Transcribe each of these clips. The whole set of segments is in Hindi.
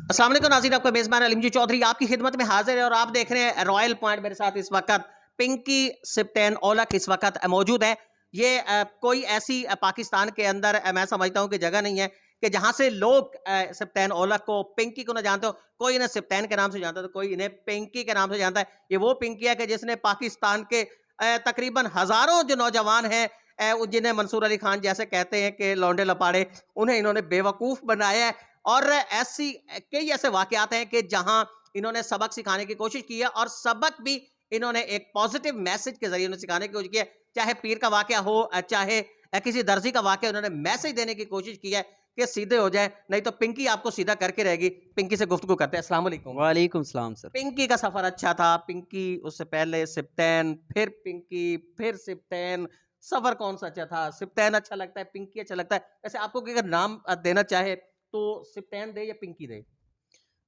अस्सलाम वालेकुम नाज़रीन, आपका मेज़बान अलीम जी चौधरी आपकी खिदमत में हाज़िर है और आप देख रहे हैं रॉयल पॉइंट। मेरे साथ इस वक़्त पिंकी सिप्टेन ओलक इस वक़्त मौजूद है। ये कोई ऐसी पाकिस्तान के अंदर मैं समझता हूँ कि जगह नहीं है कि जहाँ से लोग सिप्टेन ओलक को, पिंकी को ना जानते हो। कोई इन्हें सिप्टेन के नाम से जानता है तो कोई इन्हें पिंकी के नाम से जानता है। ये वो पिंकी है कि जिसने पाकिस्तान के तकरीबन हज़ारों जो नौजवान हैं जिन्हें मंसूर अली खान जैसे कहते हैं कि लौंडे लपाड़े, उन्हें इन्होंने बेवकूफ़ बनाया है। और ऐसी कई ऐसे वाकयात हैं कि जहां इन्होंने सबक सिखाने की कोशिश की है और सबक भी इन्होंने एक पॉजिटिव मैसेज के जरिए उन्हें सिखाने की कोशिश की है। चाहे पीर का वाकया हो, चाहे किसी दर्जी का वाकया, उन्होंने मैसेज देने की कोशिश की है कि सीधे हो जाए, नहीं तो पिंकी आपको सीधा करके रहेगी। पिंकी से गुफ्तगू करते हैं। अस्सलाम वालेकुम। वालेकुम सलाम सर। पिंकी का सफर अच्छा था। पिंकी उससे पहले सिप्टेन, फिर पिंकी, फिर सिप्टेन। सफर कौन सा अच्छा था? सिप्टेन अच्छा लगता है, पिंकी अच्छा लगता है? वैसे आपको अगर नाम देना चाहे तो सिप्टेन दे या पिंकी दे?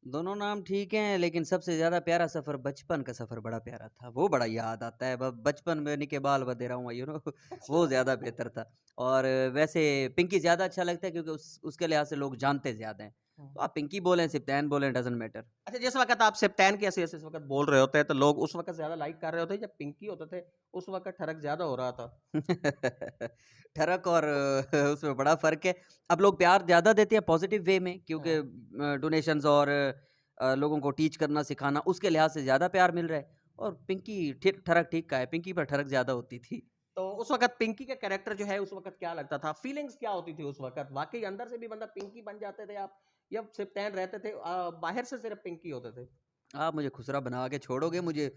दोनों नाम ठीक हैं, लेकिन सबसे ज़्यादा प्यारा सफ़र बचपन का सफ़र बड़ा प्यारा था। वो बड़ा याद आता है। ब बचपन में निके बाल बधेरा हुआ वो अच्छा। ज़्यादा बेहतर था। और वैसे पिंकी ज़्यादा अच्छा लगता है क्योंकि उसके लिहाज़ से लोग जानते ज़्यादा हैं। हुँ। तो आप पिंकी बोलें, सिप्तैन बोलें, डज़न्ट मैटर। अच्छा, जिस वक़्त आप सिप्टेन की ऐसे-ऐसे इस वक़्त बोल रहे होते हैं, तो लोग उस वक़्त ज़्यादा लाइक कर रहे होते हैं, जब पिंकी होते थे, उस वक़्त ठरक ज़्यादा हो रहा था। ठरक और उसमें बड़ा फ़र्क है। अब लोग प्यार ज़्यादा देते हैं पॉज़िटिव वे में क्योंकि हाँ। डोनेशंस और लोगों को टीच करना, सिखाना उसके लिहाज़ से ज़्यादा प्यार मिल रहा है और पिंकी ठीक ठरक ठीक का है, पिंकी पर ठरक ज़्यादा होती थी। तो उस वक़्त पिंकी का कैरेक्टर जो है, उस वक़्त क्या लगता था? फीलिंग्स क्या होती थी उस वक़्त? वाक़ई अंदर से भी बंदा पिंकी बन जाते थे आप, या सिप्टेन रहते थे बाहर से सिर्फ़ पिंकी होते थे? आप मुझे खुसरा बना के छोड़ोगे मुझे,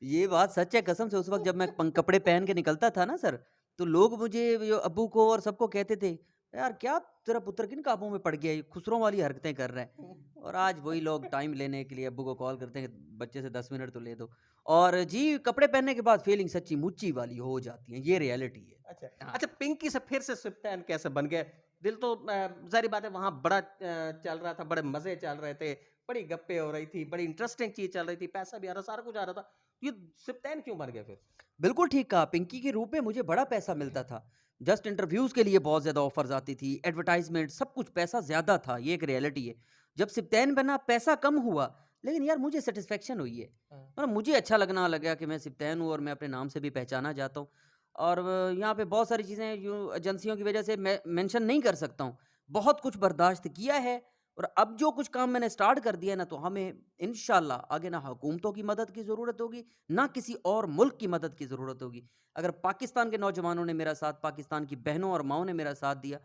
ये बात सच है कसम से उस वक़्त जब मैं कपड़े पहन के निकलता था ना सर, तो लोग मुझे जो अब्बू को और सबको कहते थे, "यार क्या तेरा पुत्र किन काबू में पड़ गया है? ये खुसरों वाली हरकतें कर रहा है।" और आज वही लोग टाइम लेने के लिए अब्बू को कॉल करते हैं कि बच्चे से 10 मिनट तो ले दो। और जी, कपड़े पहनने के बाद फीलिंग सच्ची-मुच्ची वाली हो जाती है, ये रियलिटी है। अच्छा। हाँ। अच्छा, पिंकी से फिर से सिप्टेन कैसे बन गए? दिल तो ज़ाहिर बात है वहाँ बड़ा चल रहा था, बड़े मज़े चल रहे थे, बड़ी गप्पें हो रही थी, बड़ी इंटरेस्टिंग चीज़ चल रही थी, पैसा भी आ रहा, सारा कुछ आ रहा था। ये सिप्टेन क्यों बन गए फिर? बिल्कुल ठीक कहा, पिंकी के रूप में मुझे बड़ा पैसा मिलता था। जस्ट इंटरव्यूज़ के लिए बहुत ज़्यादा ऑफ़र्स आती थी, एडवर्टाइज़मेंट सब कुछ पैसा ज़्यादा था, ये एक रियलिटी है। जब सिप्तैन बना पैसा कम हुआ, लेकिन यार मुझे सैटिस्फैक्शन हुई है। हाँ। मतलब मुझे अच्छा लगना लगा कि मैं सिप्तैन हूँ और मैं अपने नाम से भी पहचाना जाता हूँ। और यहाँ पे बहुत सारी चीज़ें यूँ एजेंसियों की वज़ह से मैं मेंशन नहीं कर सकता हूँ। बहुत कुछ बर्दाश्त किया है और अब जो कुछ काम मैंने स्टार्ट कर दिया है ना, तो हमें इंशाल्लाह आगे ना हुकूमतों की मदद की ज़रूरत होगी, ना किसी और मुल्क की मदद की ज़रूरत होगी। अगर पाकिस्तान के नौजवानों ने मेरा साथ, पाकिस्तान की बहनों और माँओं ने मेरा साथ दिया,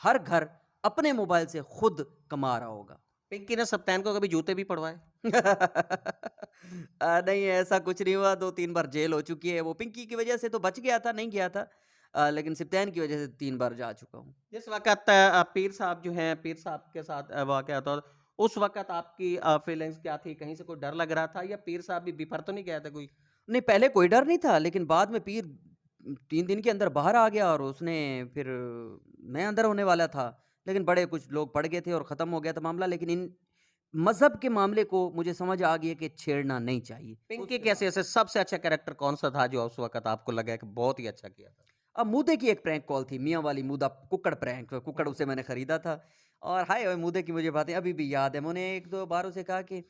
हर घर अपने मोबाइल से खुद कमा रहा होगा। पिंकी ने सिप्टेन को कभी जूते भी पड़वाए? नहीं ऐसा कुछ नहीं हुआ, 2-3 बार जेल हो चुकी है। वो पिंकी की वज़ह से तो बच गया था, नहीं गया था। लेकिन सिप्तैन की वज़ह से 3 बार जा चुका हूँ। जिस वक़्त पीर साहब जो हैं, पीर साहब के साथ वाक़या था, उस वक़्त आपकी फीलिंग्स क्या थी? कहीं से कोई डर लग रहा था या पीर साहब भी बिफर तो नहीं गया था कोई? नहीं, पहले कोई डर नहीं था, लेकिन बाद में पीर 3 दिन के अंदर बाहर आ गया और उसने फिर मैं अंदर होने वाला था। लेकिन बड़े कुछ लोग पड़ गए थे और ख़त्म हो गया था मामला। लेकिन इन मज़हब के मामले को मुझे समझ आ गई है कि छेड़ना नहीं चाहिए। पिंकी उसके कैसे बाद ऐसे सबसे अच्छा कैरेक्टर कौन-सा था जो उस वक़्त आपको लगा कि बहुत ही अच्छा किया था? अब मूदे की एक प्रैंक कॉल थी, मियाँ वाली मूदा कुक्कड़ प्रैंक, कुक्कड़ हुँ। उसे मैंने खरीदा था और हाय ओए! मूदे की मुझे बातें अभी भी याद है। मैंने 1-2 बार उसे कहा कि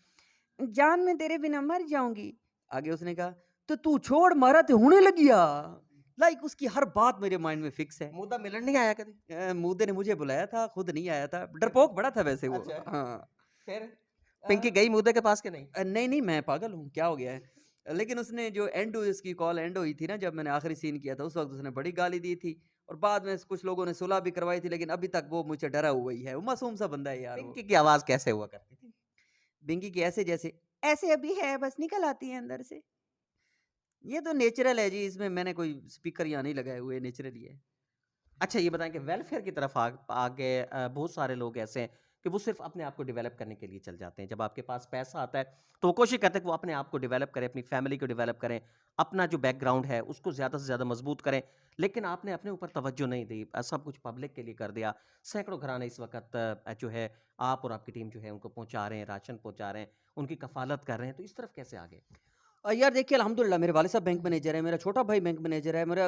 जान मैं तेरे बिना मर जाऊँगी। आगे उसने कहा, "तो तू छोड़ मरत होने लगिया।" लाइक उसकी हर बात मेरे माइंड में फिक्स है। मुद्दा मिलन नहीं आया कभी? मूदे ने मुझे बुलाया था, खुद नहीं आया था। फिर डरपोक बड़ा था वैसे वो। अच्छा, हाँ। फिर? अ, पिंकी गई मुद्दे के पास कि नहीं? नहीं, नहीं मैं पागल हूँ, क्या हो गया है? लेकिन उसने जो एंड हुई उसकी कॉल एंड हुई थी ना जब मैंने आखिरी सीन किया था, उस वक़्त उसने बड़ी गाली दी थी और बाद में कुछ लोगों ने सुलह भी करवाई थी, लेकिन अभी तक वो मुझसे डरा हुआ ही है। वो मासूम सा बंदा है यार वो। पिंकी की आवाज़ कैसे हुआ करती थी? बिंगी की ऐसे जैसे, "ऐसे अभी है बस निकल आती है अंदर से।" ये तो नेचुरल है जी, इसमें मैंने कोई स्पीकर यहाँ नहीं लगाए हुए, नेचुरल ही है। अच्छा, ये बताएँ कि वेलफेयर की तरफ आगे बहुत सारे लोग ऐसे हैं कि वो सिर्फ़ अपने आप को डेवलप करने के लिए चल जाते हैं। जब आपके पास पैसा आता है, तो वो कोशिश करते हैं कि वो अपने आप को डेवलप करें, अपनी फैमिली को डेवलप करें, अपना जो बैकग्राउंड है, उसको ज़्यादा से ज़्यादा मज़बूत करें। लेकिन आपने अपने ऊपर तवज्जो नहीं दी, सब कुछ पब्लिक के लिए कर दिया। सैकड़ों घराने इस वक़्त जो है, आप और आपकी टीम जो है, उनको पहुँचा रहे हैं, राशन पहुँचा रहे हैं, उनकी कफ़ालत कर रहे हैं, तो इस तरफ कैसे आगे? यार देखिए अल्हम्दुलिल्लाह मेरे वाले साहब बैंक मैनेजर है, मेरा छोटा भाई बैंक मैनेजर है, मेरा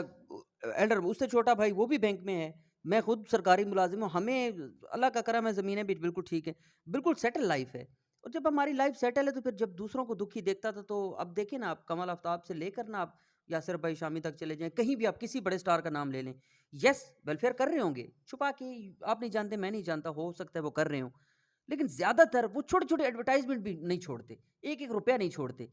एल्डर उससे छोटा भाई वो भी बैंक में है। मैं खुद सरकारी मुलाज़िम हूँ, हमें अल्लाह का करम है, ज़मीनें भी बिल्कुल ठीक है, बिल्कुल सेटल लाइफ़ है। और जब हमारी लाइफ सेटल है तो फिर जब दूसरों को दुखी देखता था तो अब देखिए ना आप कमल आफ्ताब से लेकर ना आप यासिर भाई शामी तक चले जाएं, कहीं भी आप किसी बड़े स्टार का नाम ले लें, यस वेलफेयर कर रहे होंगे छुपा के, आप नहीं जानते मैं नहीं जानता, हो सकता है वो कर रहे हो, लेकिन ज्यादातर वो छोटे छोटे एडवर्टाइजमेंट भी नहीं छोड़ते, एक एक रुपया नहीं छोड़ते।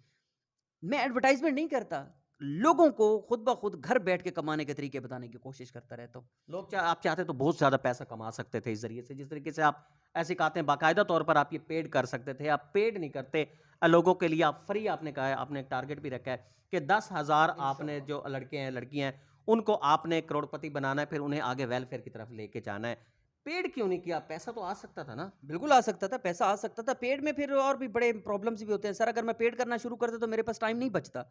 मैं एडवर्टाइजमेंट नहीं करता, लोगों को खुद ब खुद घर बैठ के कमाने के तरीके बताने की कोशिश करता रहता हूँ। आप चाहते तो बहुत ज़्यादा पैसा कमा सकते थे इस ज़रिए से, जिस तरीके से आप ऐसे कहते हैं बाकायदा तौर पर आप ये पेड कर सकते थे, आप पेड नहीं करते लोगों के लिए, आप फ्री आपने कहा है, आपने एक टारगेट भी रखा है कि 10,000 आपने जो लड़के हैं लड़कियां हैं उनको आपने करोड़पति बनाना है, फिर उन्हें आगे वेलफेयर की तरफ लेके जाना है। पेड क्यों नहीं किया? पैसा तो आ सकता था ना। बिल्कुल आ सकता था, पैसा आ सकता था। पेड में फिर और भी बड़े प्रॉब्लम्स भी होते हैं। सर अगर मैं पेड करना शुरू कर दूँ तो मेरे पास टाइम नहीं बचता।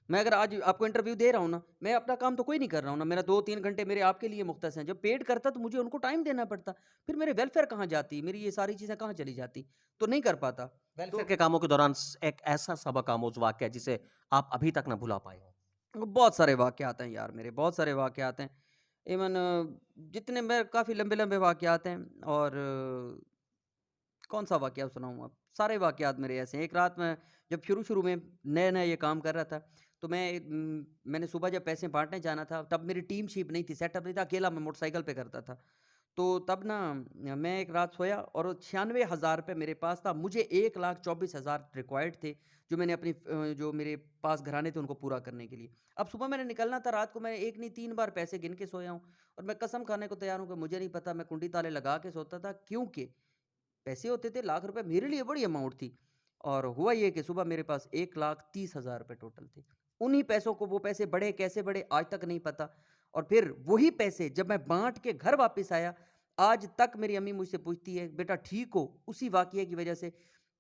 मैं अगर आज आपको इंटरव्यू दे रहा हूँ ना, मैं अपना काम तो कोई नहीं कर रहा हूँ ना, मेरा 2-3 घंटे मेरे आपके लिए मुख्तस हैं। जब पेड करता तो मुझे उनको टाइम देना पड़ता। फिर मेरे वेलफेयर कहाँ जाती? मेरी ये सारी चीज़ें कहाँ चली जाती? तो नहीं कर पाता। वेलफेयर तो के कामों के दौरान एक ऐसा सबक आमोज वाक़या जिसे आप अभी तक ना भुला पाए हो। बहुत सारे वाक़यात हैं यार मेरे, बहुत सारे वाक़यात हैं। इवन जितने मैं काफ़ी लंबे-लंबे वाक़यात हैं और कौन-सा वाक़या सुनाऊँ अब? सारे वाक़यात मेरे ऐसे हैं। एक रात मैं जब शुरू-शुरू में नया-नया ये काम कर रहा था, तो मैंने सुबह जब पैसे बाँटने जाना था, तब मेरी टीमशिप नहीं थी, सेटअप नहीं था, अकेला मैं मोटरसाइकिल पे करता था। तो तब ना मैं एक रात सोया और 96,000 रुपए मेरे पास था। मुझे 1,24,000 रिक्वायर्ड थे, जो मैंने जो मेरे पास घराने थे, उनको पूरा करने के लिए। अब सुबह मैंने निकलना था, रात को मैं 1 नहीं 3 बार पैसे गिन के सोया हूँ और मैं कसम खाने को तैयार हूँ कि मुझे नहीं पता, मैं कुंडी ताले लगा के सोता था क्योंकि पैसे होते थे लाख रुपए मेरे लिए बड़ी अमाउंट थी और हुआ ये कि सुबह मेरे पास 1,30,000 रुपए टोटल थे। उन्हीं पैसों को वो पैसे बढ़े कैसे बढ़े आज तक नहीं पता और फिर वही पैसे जब मैं बाँट के घर वापस आया, आज तक मेरी अम्मी मुझसे पूछती है, "बेटा ठीक हो?" उसी वाक़ये की वज़ह से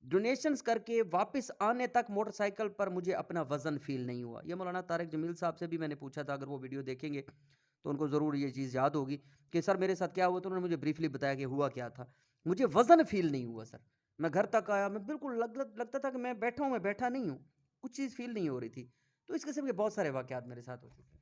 डोनेशंस करके वापस आने तक मोटरसाइकिल पर मुझे अपना वज़न फ़ील नहीं हुआ। ये मौलाना तारिक जमील साहब से भी मैंने पूछा था, अगर वो वीडियो देखेंगे, तो उनको ज़रूर ये चीज़ याद होगी कि सर मेरे साथ क्या हुआ? तो उन्होंने मुझे ब्रीफ़ली बताया कि हुआ क्या था। मुझे वज़न फ़ील नहीं हुआ सर। मैं घर तक आया, मैं बिल्कुल लगता था कि मैं बैठा हूँ, मैं बैठा नहीं हूँ। कुछ चीज़ फ़ील नहीं हो रही थी। तो इस किस्म के बहुत सारे वाक़यात मेरे साथ हो चुके हैं।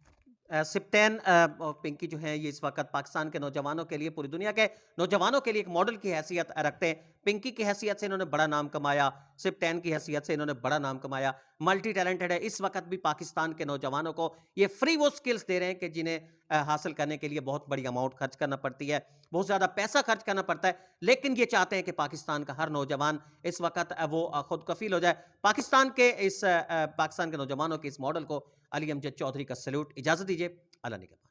सिप्टेन और पिंकी जो हैं ये इस वक़्त पाकिस्तान के नौजवानों के लिए, पूरी दुनिया के नौजवानों के लिए एक मॉडल की हैसियत रखते हैं। पिंकी की हैसियत से इन्होंने बड़ा नाम कमाया, सिप्टेन की हैसियत से इन्होंने बड़ा नाम कमाया। मल्टी टैलेंटेड है, इस वक़्त भी पाकिस्तान के नौजवानों को ये फ्री वो स्किल्स दे रहे हैं कि जिन्हें हासिल करने के लिए बहुत बड़ी अमाउंट खर्च करना पड़ती है, बहुत ज़्यादा पैसा खर्च करना पड़ता है। लेकिन ये चाहते हैं कि पाकिस्तान का हर नौजवान इस वक़्त वो खुद कफ़ील हो जाए। पाकिस्तान के नौजवानों के इस मॉडल को अली अमजद चौधरी का सैल्यूट। इजाज़त दीजिए, अल्लाह निगहबान।